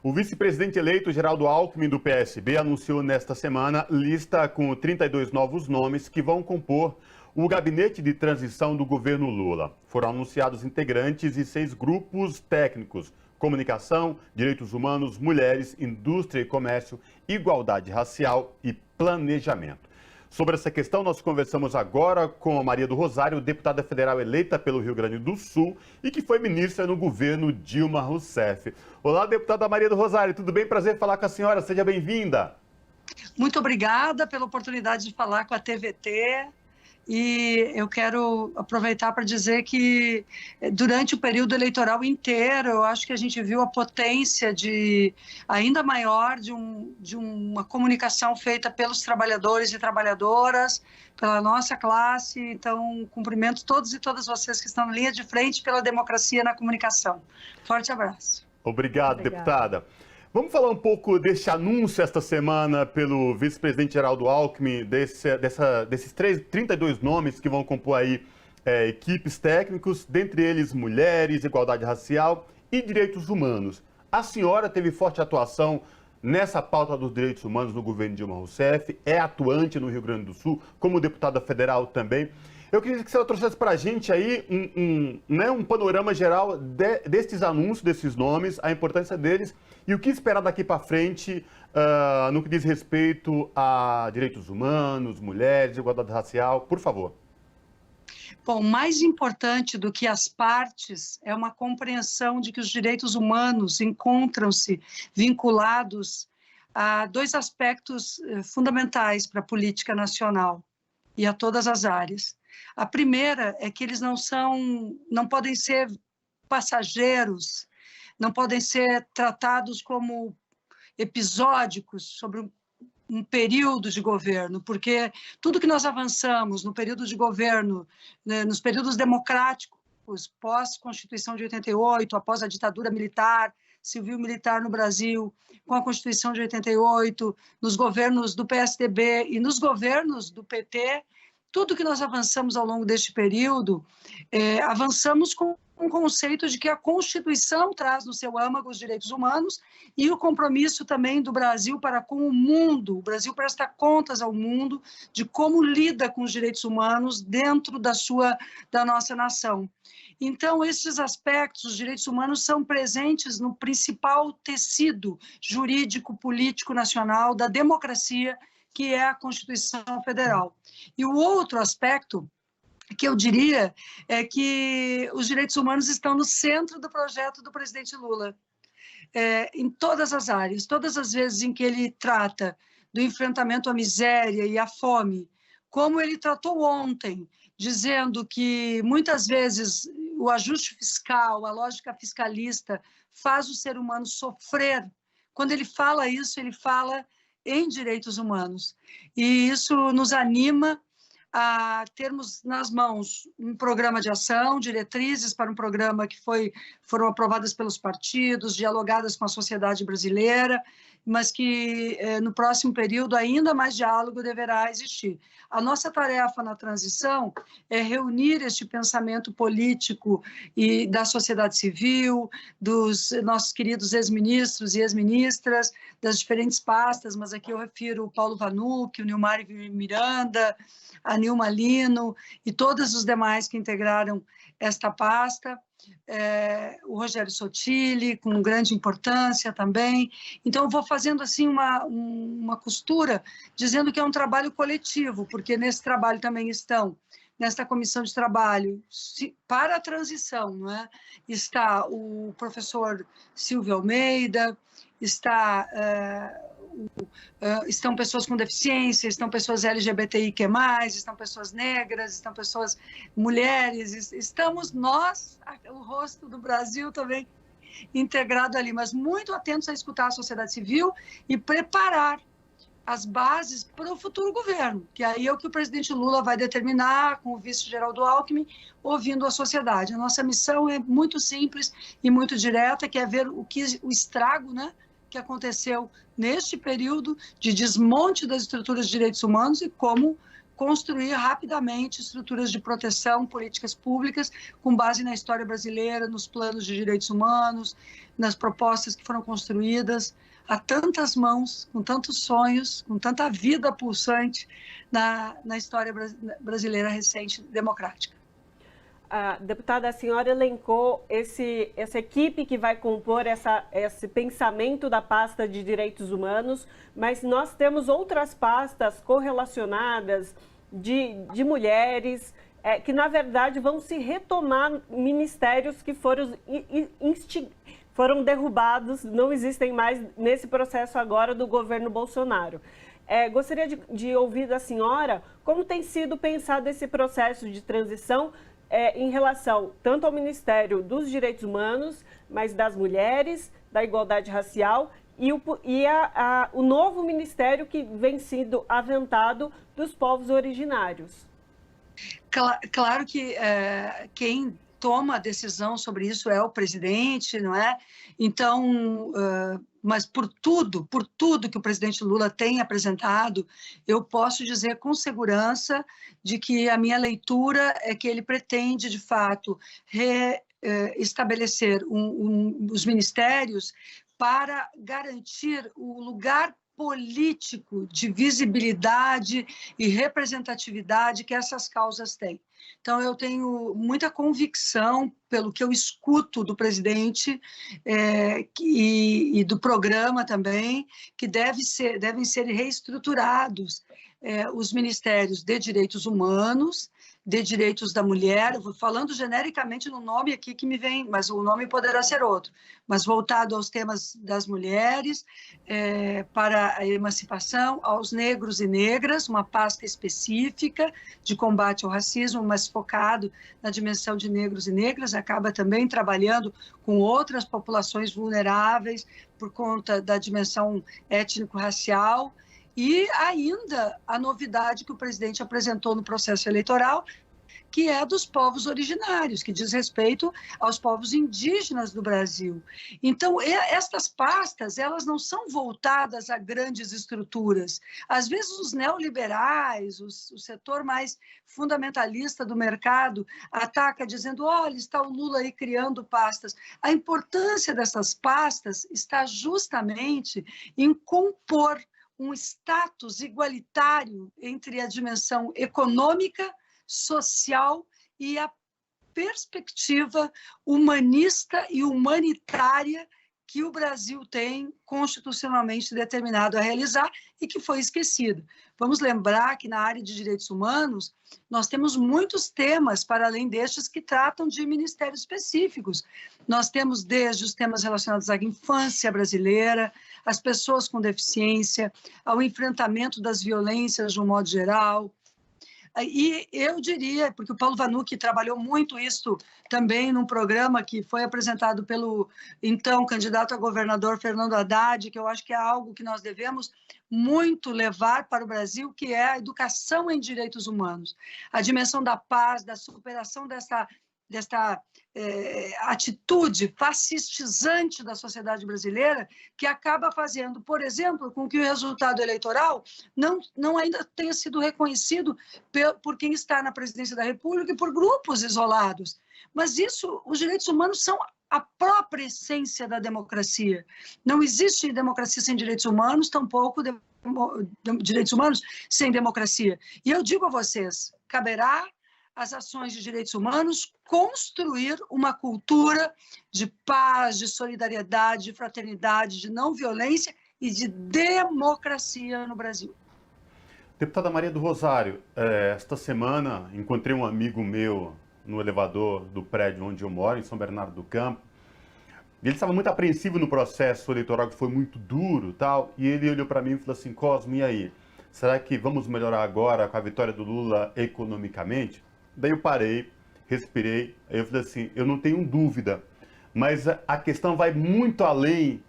O vice-presidente eleito Geraldo Alckmin, do PSB, anunciou nesta semana lista com 32 novos nomes que vão compor o gabinete de transição do governo Lula. Foram anunciados integrantes e 6 grupos técnicos: comunicação, direitos humanos, mulheres, indústria e comércio, igualdade racial e planejamento. Sobre essa questão, nós conversamos agora com a Maria do Rosário, deputada federal eleita pelo Rio Grande do Sul e que foi ministra no governo Dilma Rousseff. Olá, deputada Maria do Rosário, tudo bem? Prazer falar com a senhora, seja bem-vinda. Muito obrigada pela oportunidade de falar com a TVT. E eu quero aproveitar para dizer que durante o período eleitoral inteiro, eu acho que a gente viu a potência ainda maior de uma comunicação feita pelos trabalhadores e trabalhadoras, pela nossa classe. Então, cumprimento todos e todas vocês que estão na linha de frente pela democracia na comunicação. Forte abraço. Obrigado, deputada. Vamos falar um pouco deste anúncio esta semana pelo vice-presidente Geraldo Alckmin, desses 32 nomes que vão compor aí equipes técnicos, dentre eles mulheres, igualdade racial e direitos humanos. A senhora teve forte atuação nessa pauta dos direitos humanos no governo Dilma Rousseff, é atuante no Rio Grande do Sul, como deputada federal também. Eu queria que a senhora trouxesse para a gente aí um panorama geral destes anúncios, desses nomes, a importância deles e o que esperar daqui para frente no que diz respeito a direitos humanos, mulheres, igualdade racial, por favor. Bom, mais importante do que as partes é uma compreensão de que os direitos humanos encontram-se vinculados a 2 aspectos fundamentais para a política nacional e a todas as áreas. A primeira é que eles não podem ser passageiros, não podem ser tratados como episódicos sobre um período de governo, porque tudo que nós avançamos no período de governo, né, nos períodos democráticos, pós-Constituição de 88, após a ditadura militar, civil-militar no Brasil, com a Constituição de 88, nos governos do PSDB e nos governos do PT, tudo que nós avançamos ao longo deste período, avançamos com um conceito de que a Constituição traz no seu âmago os direitos humanos e o compromisso também do Brasil para com o mundo. O Brasil presta contas ao mundo de como lida com os direitos humanos dentro da nossa nação. Então, esses aspectos, os direitos humanos, são presentes no principal tecido jurídico, político, nacional da democracia, que é a Constituição Federal. E o outro aspecto que eu diria é que os direitos humanos estão no centro do projeto do presidente Lula, em todas as áreas, todas as vezes em que ele trata do enfrentamento à miséria e à fome, como ele tratou ontem, dizendo que muitas vezes o ajuste fiscal, a lógica fiscalista faz o ser humano sofrer. Quando ele fala isso, ele fala em direitos humanos. E isso nos anima a termos nas mãos um programa de ação, diretrizes para um programa que foram aprovadas pelos partidos, dialogadas com a sociedade brasileira, mas que no próximo período ainda mais diálogo deverá existir. A nossa tarefa na transição é reunir este pensamento político e da sociedade civil, dos nossos queridos ex-ministros e ex-ministras, das diferentes pastas, mas aqui eu refiro o Paulo Vanucci, o Nilmar Miranda, a Nilma Lino e todos os demais que integraram esta pasta, o Rogério Sotile, com grande importância também. Então, eu vou fazendo assim uma costura, dizendo que é um trabalho coletivo, porque nesse trabalho também estão, nesta comissão de trabalho para a transição, não é? Está o professor Silvio Almeida, estão pessoas com deficiência, estão pessoas LGBTIQ+, estão pessoas negras, estão pessoas mulheres, estamos nós, o rosto do Brasil também integrado ali, mas muito atentos a escutar a sociedade civil e preparar as bases para o futuro governo, que aí é o que o presidente Lula vai determinar com o vice Geraldo Alckmin, ouvindo a sociedade. A nossa missão é muito simples e muito direta, que é ver o estrago, né, que aconteceu neste período de desmonte das estruturas de direitos humanos e como construir rapidamente estruturas de proteção, políticas públicas, com base na história brasileira, nos planos de direitos humanos, nas propostas que foram construídas a tantas mãos, com tantos sonhos, com tanta vida pulsante na história brasileira recente democrática. Deputada, a senhora elencou essa equipe que vai compor esse pensamento da pasta de direitos humanos, mas nós temos outras pastas correlacionadas de mulheres, que na verdade vão se retomar ministérios que foram derrubados, não existem mais nesse processo agora do governo Bolsonaro. Gostaria de ouvir da senhora como tem sido pensado esse processo de transição em relação tanto ao Ministério dos Direitos Humanos, mas das mulheres, da igualdade racial e o novo ministério que vem sendo aventado dos povos originários. Claro que quem toma a decisão sobre isso é o presidente, não é? Então, mas por tudo que o presidente Lula tem apresentado, eu posso dizer com segurança de que a minha leitura é que ele pretende, de fato, estabelecer os ministérios para garantir o lugar político de visibilidade e representatividade que essas causas têm. Então, eu tenho muita convicção, pelo que eu escuto do presidente e do programa também, que devem ser reestruturados os ministérios de direitos humanos, de direitos da mulher, eu vou falando genericamente no nome aqui que me vem, mas o nome poderá ser outro, mas voltado aos temas das mulheres, para a emancipação, aos negros e negras, uma pasta específica de combate ao racismo, mas focado na dimensão de negros e negras, acaba também trabalhando com outras populações vulneráveis por conta da dimensão étnico-racial. E ainda a novidade que o presidente apresentou no processo eleitoral, que é dos povos originários, que diz respeito aos povos indígenas do Brasil. Então, estas pastas, elas não são voltadas a grandes estruturas. Às vezes, os neoliberais, o setor mais fundamentalista do mercado, ataca dizendo, olha, está o Lula aí criando pastas. A importância dessas pastas está justamente em compor um status igualitário entre a dimensão econômica, social e a perspectiva humanista e humanitária que o Brasil tem constitucionalmente determinado a realizar e que foi esquecido. Vamos lembrar que na área de direitos humanos nós temos muitos temas, para além destes, que tratam de ministérios específicos. Nós temos desde os temas relacionados à infância brasileira, às pessoas com deficiência, ao enfrentamento das violências de um modo geral. E eu diria, porque o Paulo Vanucchi trabalhou muito isso também num programa que foi apresentado pelo então candidato a governador Fernando Haddad, que eu acho que é algo que nós devemos muito levar para o Brasil, que é a educação em direitos humanos. A dimensão da paz, da superação desta atitude fascistizante da sociedade brasileira, que acaba fazendo, por exemplo, com que o resultado eleitoral não ainda tenha sido reconhecido por quem está na presidência da República e por grupos isolados. Mas isso, os direitos humanos são a própria essência da democracia. Não existe democracia sem direitos humanos, tampouco direitos humanos sem democracia. E eu digo a vocês, caberá às ações de direitos humanos construir uma cultura de paz, de solidariedade, de fraternidade, de não violência e de democracia no Brasil. Deputada Maria do Rosário, esta semana encontrei um amigo meu no elevador do prédio onde eu moro, em São Bernardo do Campo. Ele estava muito apreensivo no processo eleitoral, que foi muito duro, tal, e ele olhou para mim e falou assim, Cosmo, e aí? Será que vamos melhorar agora com a vitória do Lula economicamente? Daí eu parei, respirei, aí eu falei assim, eu não tenho dúvida, mas a questão vai muito além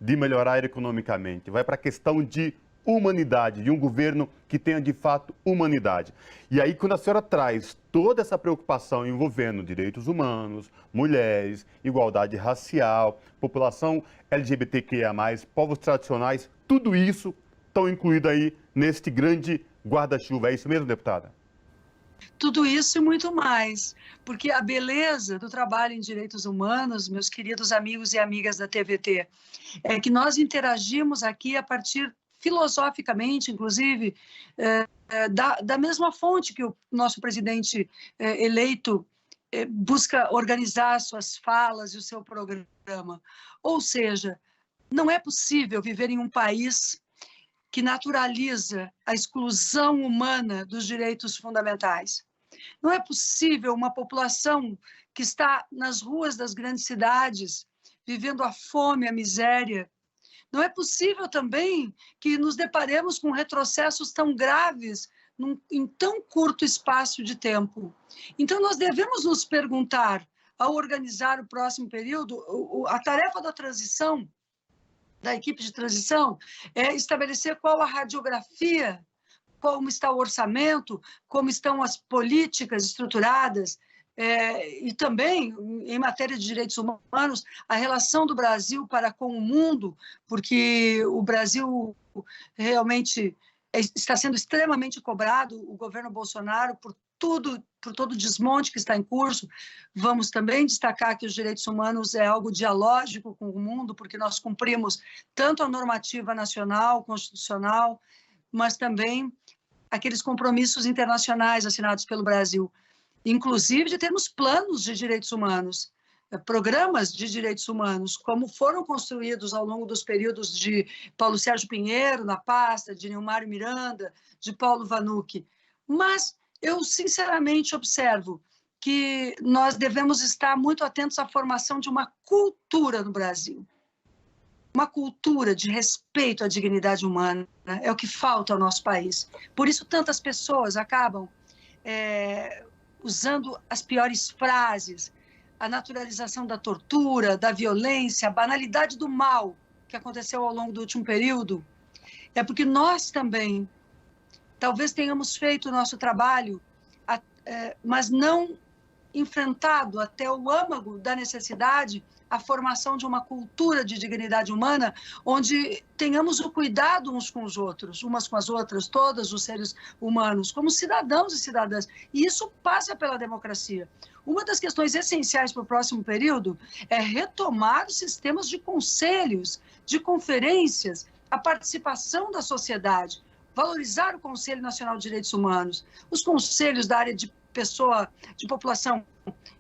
de melhorar economicamente, vai para a questão de humanidade, de um governo que tenha de fato humanidade. E aí quando a senhora traz toda essa preocupação envolvendo direitos humanos, mulheres, igualdade racial, população LGBTQIA+, povos tradicionais, tudo isso estão incluído aí neste grande guarda-chuva. É isso mesmo, deputada? Tudo isso e muito mais, porque a beleza do trabalho em direitos humanos, meus queridos amigos e amigas da TVT, é que nós interagimos aqui a partir, filosoficamente, inclusive, da mesma fonte que o nosso presidente eleito busca organizar suas falas e o seu programa. Ou seja, não é possível viver em um país que naturaliza a exclusão humana dos direitos fundamentais. Não é possível uma população que está nas ruas das grandes cidades, vivendo a fome, a miséria. Não é possível também que nos deparemos com retrocessos tão graves em tão curto espaço de tempo. Então, nós devemos nos perguntar, ao organizar o próximo período, a tarefa da transição, da equipe de transição, é estabelecer qual a radiografia, como está o orçamento, como estão as políticas estruturadas, e também, em matéria de direitos humanos, a relação do Brasil para com o mundo, porque o Brasil realmente está sendo extremamente cobrado, o governo Bolsonaro, por todo o desmonte que está em curso. Vamos também destacar que os direitos humanos é algo dialógico com o mundo, porque nós cumprimos tanto a normativa nacional, constitucional, mas também aqueles compromissos internacionais assinados pelo Brasil, inclusive de termos planos de direitos humanos, programas de direitos humanos, como foram construídos ao longo dos períodos de Paulo Sérgio Pinheiro, na pasta, de Nilmário Miranda, de Paulo Vanucci. Mas eu, sinceramente, observo que nós devemos estar muito atentos à formação de uma cultura no Brasil. Uma cultura de respeito à dignidade humana, né? É o que falta ao nosso país. Por isso, tantas pessoas acabam usando as piores frases, a naturalização da tortura, da violência, a banalidade do mal que aconteceu ao longo do último período. É porque nós também, talvez tenhamos feito o nosso trabalho, mas não enfrentado até o âmago da necessidade a formação de uma cultura de dignidade humana, onde tenhamos o cuidado uns com os outros, umas com as outras, todos os seres humanos, como cidadãos e cidadãs. E isso passa pela democracia. Uma das questões essenciais para o próximo período é retomar os sistemas de conselhos, de conferências, a participação da sociedade, valorizar o Conselho Nacional de Direitos Humanos, os conselhos da área de população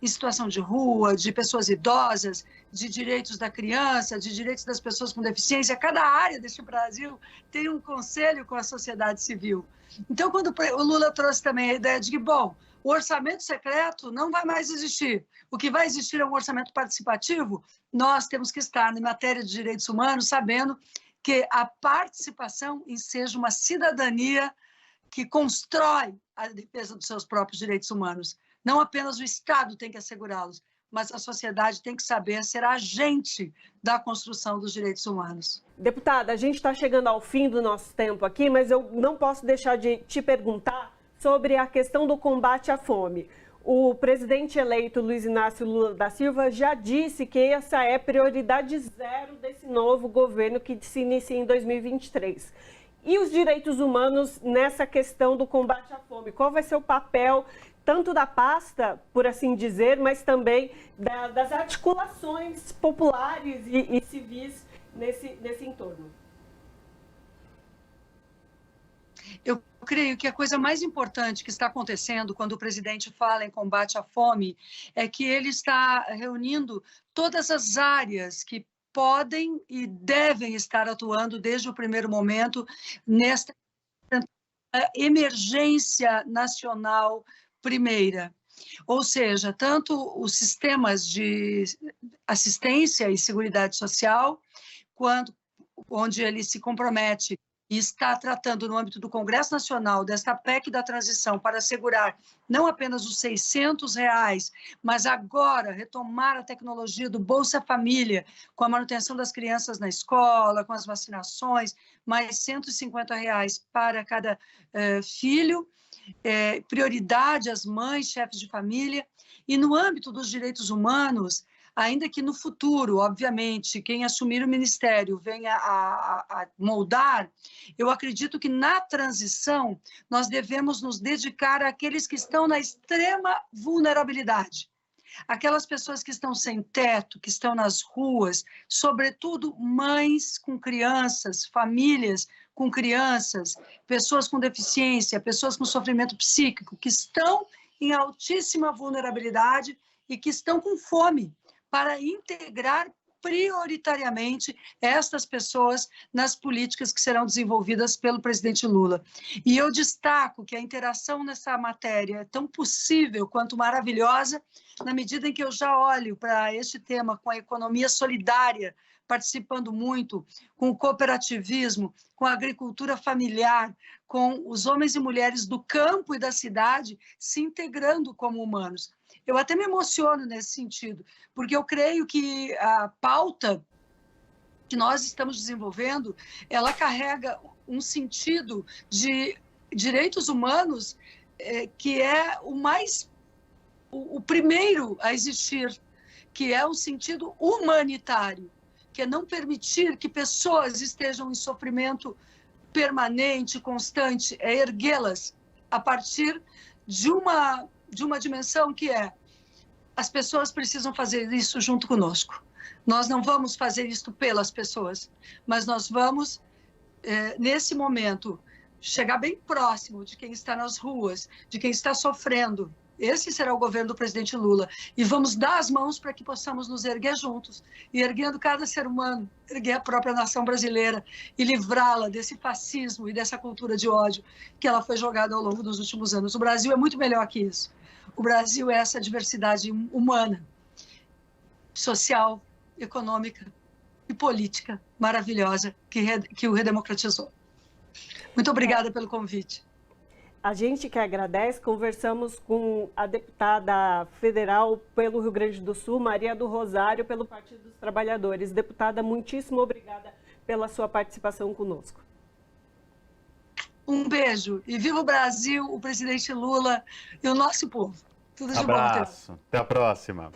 em situação de rua, de pessoas idosas, de direitos da criança, de direitos das pessoas com deficiência. Cada área deste Brasil tem um conselho com a sociedade civil. Então, quando o Lula trouxe também a ideia de que, bom, o orçamento secreto não vai mais existir. O que vai existir é um orçamento participativo. Nós temos que estar, em matéria de direitos humanos, sabendo que a participação seja uma cidadania que constrói a defesa dos seus próprios direitos humanos. Não apenas o Estado tem que assegurá-los, mas a sociedade tem que saber ser agente da construção dos direitos humanos. Deputada, a gente está chegando ao fim do nosso tempo aqui, mas eu não posso deixar de te perguntar sobre a questão do combate à fome. O presidente eleito Luiz Inácio Lula da Silva já disse que essa é prioridade zero desse novo governo que se inicia em 2023. E os direitos humanos nessa questão do combate à fome? Qual vai ser o papel tanto da pasta, por assim dizer, mas também das articulações populares e civis nesse entorno? Eu creio que a coisa mais importante que está acontecendo quando o presidente fala em combate à fome é que ele está reunindo todas as áreas que podem e devem estar atuando desde o primeiro momento nesta emergência nacional primeira. Ou seja, tanto os sistemas de assistência e seguridade social, onde ele se compromete e está tratando no âmbito do Congresso Nacional desta PEC da transição para assegurar não apenas os R$600, mas agora retomar a tecnologia do Bolsa Família, com a manutenção das crianças na escola, com as vacinações, mais R$150 para cada filho, prioridade às mães, chefes de família. E no âmbito dos direitos humanos, ainda que no futuro, obviamente, quem assumir o ministério venha a moldar, eu acredito que na transição nós devemos nos dedicar àqueles que estão na extrema vulnerabilidade. Aquelas pessoas que estão sem teto, que estão nas ruas, sobretudo mães com crianças, famílias com crianças, pessoas com deficiência, pessoas com sofrimento psíquico, que estão em altíssima vulnerabilidade e que estão com fome, para integrar prioritariamente estas pessoas nas políticas que serão desenvolvidas pelo presidente Lula. E eu destaco que a interação nessa matéria é tão possível quanto maravilhosa, na medida em que eu já olho para este tema com a economia solidária, participando muito, com o cooperativismo, com a agricultura familiar, com os homens e mulheres do campo e da cidade se integrando como humanos. Eu até me emociono nesse sentido, porque eu creio que a pauta que nós estamos desenvolvendo, ela carrega um sentido de direitos humanos que é o primeiro a existir, que é um sentido humanitário, que é não permitir que pessoas estejam em sofrimento permanente, constante, é erguê-las a partir de uma dimensão que é: as pessoas precisam fazer isso junto conosco. Nós não vamos fazer isso pelas pessoas, mas nós vamos, nesse momento, chegar bem próximo de quem está nas ruas, de quem está sofrendo. Esse será o governo do presidente Lula. E vamos dar as mãos para que possamos nos erguer juntos. E erguendo cada ser humano, erguer a própria nação brasileira e livrá-la desse fascismo e dessa cultura de ódio que ela foi jogada ao longo dos últimos anos. O Brasil é muito melhor que isso. O Brasil é essa diversidade humana, social, econômica e política maravilhosa que o redemocratizou. Muito obrigada pelo convite. A gente que agradece, conversamos com a deputada federal pelo Rio Grande do Sul, Maria do Rosário, pelo Partido dos Trabalhadores. Deputada, muitíssimo obrigada pela sua participação conosco. Um beijo e viva o Brasil, o presidente Lula e o nosso povo. Tudo de bom. Abraço. Até a próxima.